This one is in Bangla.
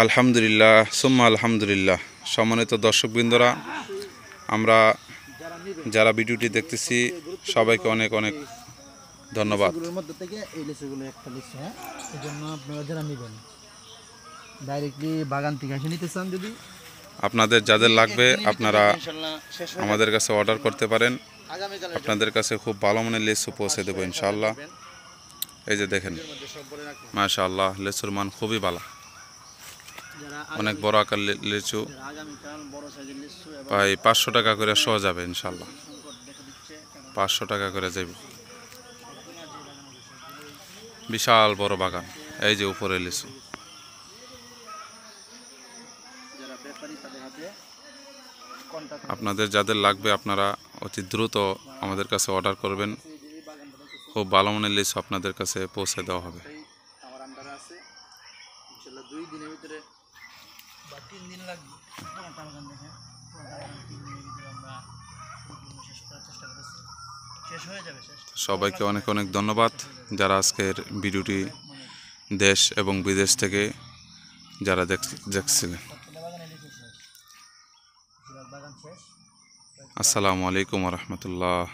আলহামদুলিল্লাহ সুম্মা আলহামদুলিল্লাহ। সম্মানিত দর্শকবৃন্দরা, আমরা যারা ভিডিওটি দেখতেছি সবাইকে অনেক অনেক ধন্যবাদ। মধ্যে থেকে এই লিচুগুলো একটা লিচু, হ্যাঁ, এই জন্য আপনারা যারা নেবেন ডাইরেক্টলি বাগান থেকে এসে নিতে চান, যদি আপনাদের যাদের লাগবে আপনারা আমাদের কাছে অর্ডার করতে পারেন। আপনাদের কাছে খুব ভালো মানের লিচু পৌঁছে দেবো ইনশাআল্লাহ। এই যে দেখেন, মাশাআল্লাহ, লিচুর মান খুবই ভালো, অনেক বড় আকার লিচু, প্রায় 500 টাকা করে শো যাবে ইনশাআল্লাহ। 500 টাকা করে যাবে, বিশাল বড় বাগান। এই যে উপরে লিচু, আপনাদের যাদের লাগবে আপনারা অতি দ্রুত আমাদের কাছে অর্ডার করবেন। খুব ভালো মানের লিচু আপনাদের কাছে পৌঁছে দেওয়া হবে। আমার আন্ডারে আছে, ইনশাআল্লাহ 2 দিনের ভিতরে বা 3 দিন লাগবে। বাগান দেখে 3 দিনের ভিতরে আমরা শেষ করার চেষ্টা করতেছি, শেষ হয়ে যাবে। সবাইকে অনেক অনেক ধন্যবাদ যারা আজকের ভিডিওটি দেশ এবং বিদেশ থেকে যারা দেখছিলেন। আসসালামু আলাইকুম ওয়া রাহমাতুল্লাহ।